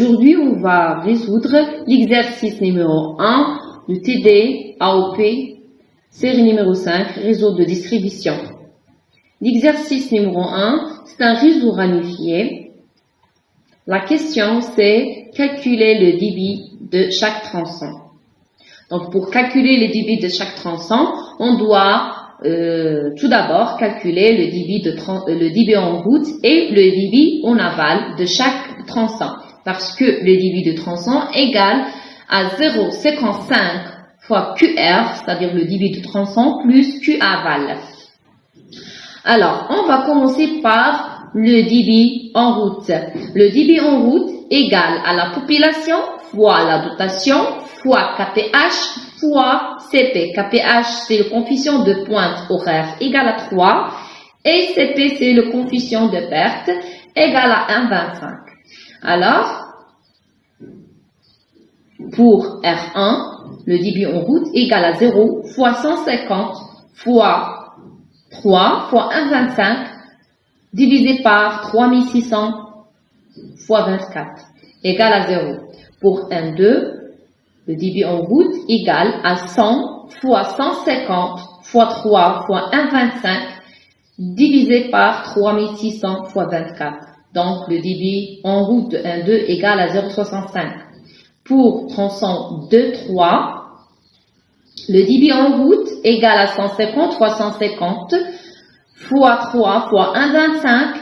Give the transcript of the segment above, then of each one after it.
Aujourd'hui, on va résoudre l'exercice numéro 1 du TD AOP, série numéro 5, réseau de distribution. L'exercice numéro 1, c'est un réseau ramifié. La question, c'est calculer le débit de chaque tronçon. Donc, pour calculer le débit de chaque tronçon, on doit tout d'abord calculer le débit en route et le débit en aval de chaque tronçon. Parce que le débit de tronçon égale à 0,55 fois QR, c'est-à-dire le débit de tronçon plus Q aval. Alors, on va commencer par le débit en route. Le débit en route égale à la population fois la dotation fois KPH fois CP. KPH, c'est le coefficient de pointe horaire égal à 3 et CP, c'est le coefficient de perte égal à 1,25. Alors, pour R1, le débit en route égale à 0 fois 150 fois 3 fois 1,25 divisé par 3600 fois 24 égale à 0. Pour N2, le débit en route égale à 100 fois 150 fois 3 fois 1,25 divisé par 3600 fois 24. Donc, le débit en route de N2 égale à 0,65. Pour tronçon 2, 3, le débit en route égale à 150 fois 150 fois 3 fois 1,25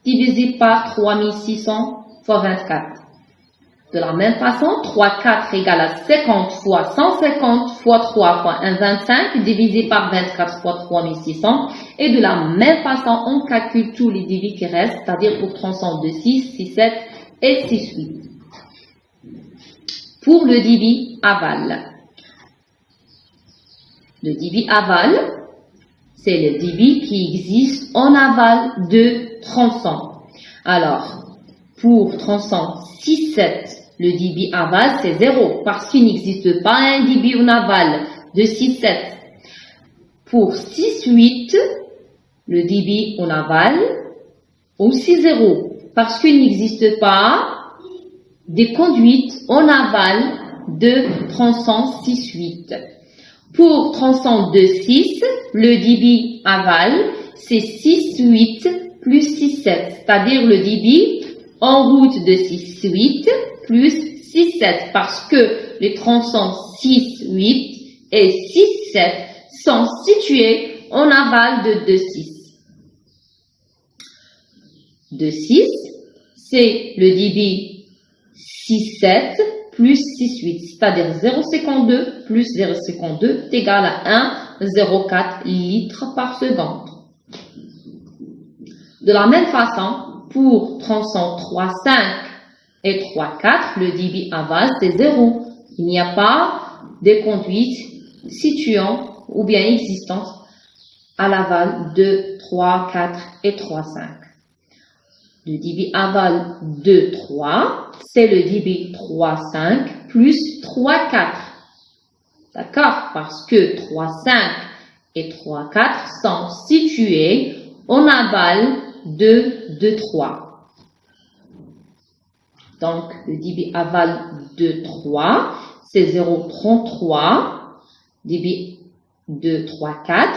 divisé par 3600 fois 24. De la même façon, 3, 4 égale à 50 fois 150 fois 3 fois 1,25 divisé par 24 fois 3600. Et de la même façon, on calcule tous les débits qui restent, c'est-à-dire pour tronçon de 6, 6, 7 et 6, 8. Pour le débit aval. Le débit aval, c'est le débit qui existe en aval de tronçon. Alors, pour tronçon 6, 7, le débit aval, c'est 0 parce qu'il n'existe pas un débit en aval de 6, 7. Pour 6, 8, le débit en aval, aussi 0 parce qu'il n'existe pas des conduites en aval de tronçon 6, 8. Pour tronçon 2, 6, le débit aval, c'est 6, 8 plus 6, 7, c'est-à-dire le débit en route de 6, 8 plus 6, 7, parce que les tronçons 6, 8 et 6, 7 sont situés en aval de 2, 6. 2, 6, c'est le débit 6, 7 plus 6, 8, c'est-à-dire 0,52 plus 0,52 est égal à 1,04 litres par seconde. De la même façon, pour tronçon 3, 5 et 3, 4, le débit aval, c'est 0. Il n'y a pas de conduite situant ou bien existante à l'aval de 3, 4 et 3, 5. Le débit aval de 3, c'est le débit 3, 5 plus 3, 4. D'accord? Parce que 3, 5 et 3, 4 sont situés en aval de 2, 3. Donc, le débit aval de 3, c'est 0,33, débit de 3, 4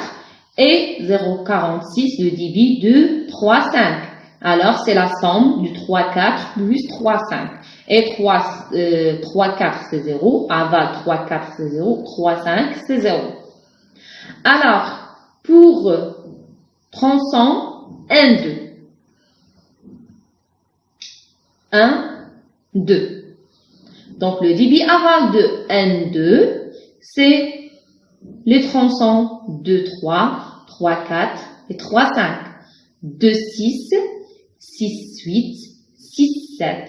et 0,46, le débit de 3, 5. Alors, c'est la somme du 3, 4 plus 3, 5. Et 3, 4, c'est 0. Aval 3, 4, c'est 0. 3, 5, c'est 0. Alors, pour tronçon N2. 1, 2. Donc, le débit aval de N2, c'est les tronçons 2, 3, 3, 4 et 3, 5. 2, 6, 6, 8, 6, 7.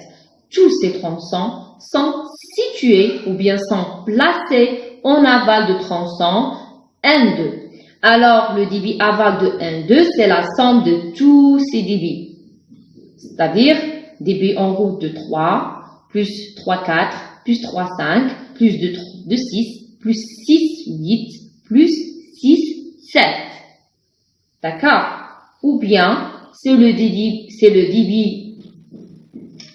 Tous ces tronçons sont situés ou bien sont placés en aval de tronçon N2. Alors, le débit aval de N2, c'est la somme de tous ces débits. C'est-à-dire, débit en route de 3, plus 3, 4, plus 3, 5, plus 2, 6, plus 6, 8, plus 6, 7. D'accord? Ou bien, c'est le débit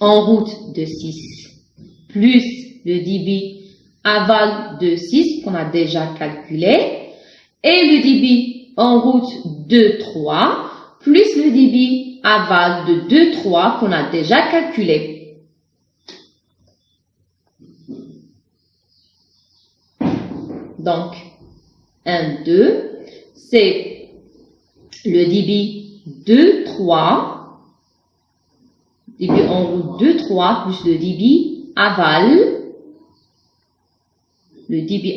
en route de 6 plus le débit aval de 6 qu'on a déjà calculé et le débit en route de 3 plus le débit aval de 2, 3 qu'on a déjà calculé. Donc, 1, 2, c'est le débit de 3, débit en route de 3 plus le débit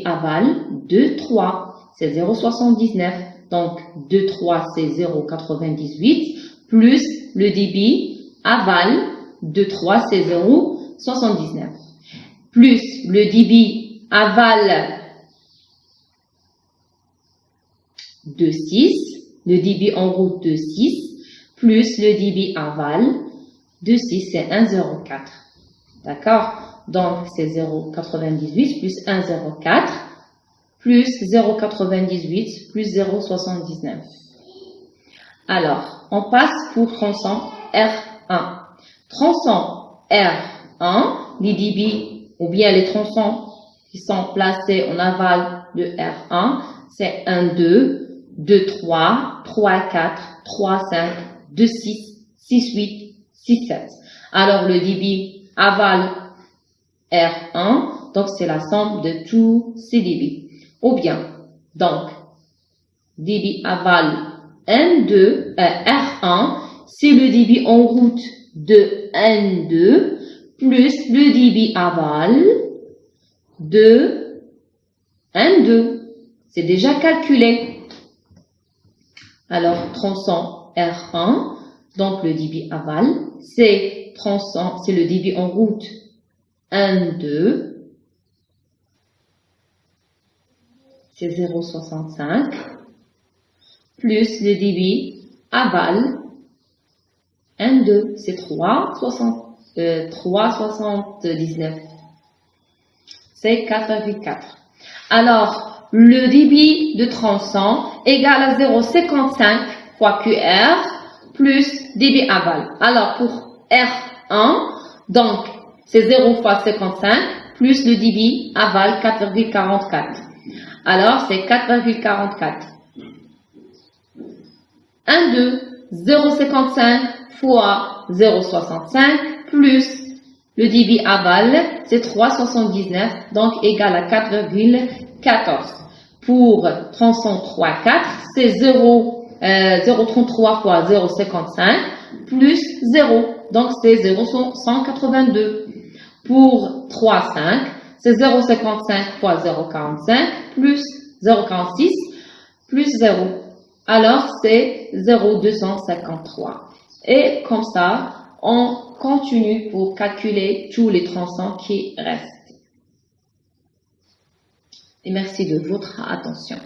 aval, de 3, c'est 0,79. Donc, 2, 3, c'est 0,98 plus le débit aval de 3, c'est 0,79 plus le débit aval de 6, le débit en route de 6, plus le débit aval de 6, c'est 1,04. D'accord? Donc, c'est 0,98 plus 1,04 plus 0,98 plus 0,79. Alors, on passe pour tronçon R1. Tronçon R1, les débits ou bien les tronçons qui sont placés en aval de R1, c'est 1, 2, 2, 3, 3, 4, 3, 5, 2, 6, 6, 8, 6, 7. Alors, le débit aval R1, donc c'est la somme de tous ces débits. Ou bien, donc, débit aval N2, R1, c'est le débit en route de N2 plus le débit aval de N2. C'est déjà calculé. Alors, tronçon R1, donc le débit aval, c'est le débit en route N2, c'est 0,65, plus le débit aval N2, c'est 3,79. C'est 4,4. Alors, le débit de tronçon égale à 0,55 fois QR plus débit aval. Alors, pour R1, donc, c'est 0 fois 55 plus le débit aval 4,44. Alors, c'est 4,44. 1, 2, 0,55 fois 0,65 plus le débit aval, c'est 3,79, donc égal à 4,14. Pour tronçon 3, 4, c'est 0,33 fois 0,55 plus 0, donc c'est 0,182. Pour 3, 5, c'est 0,55 fois 0,45 plus 0,46 plus 0. Alors, c'est 0,253. Et comme ça, on continue pour calculer tous les tronçons qui restent. Et merci de votre attention.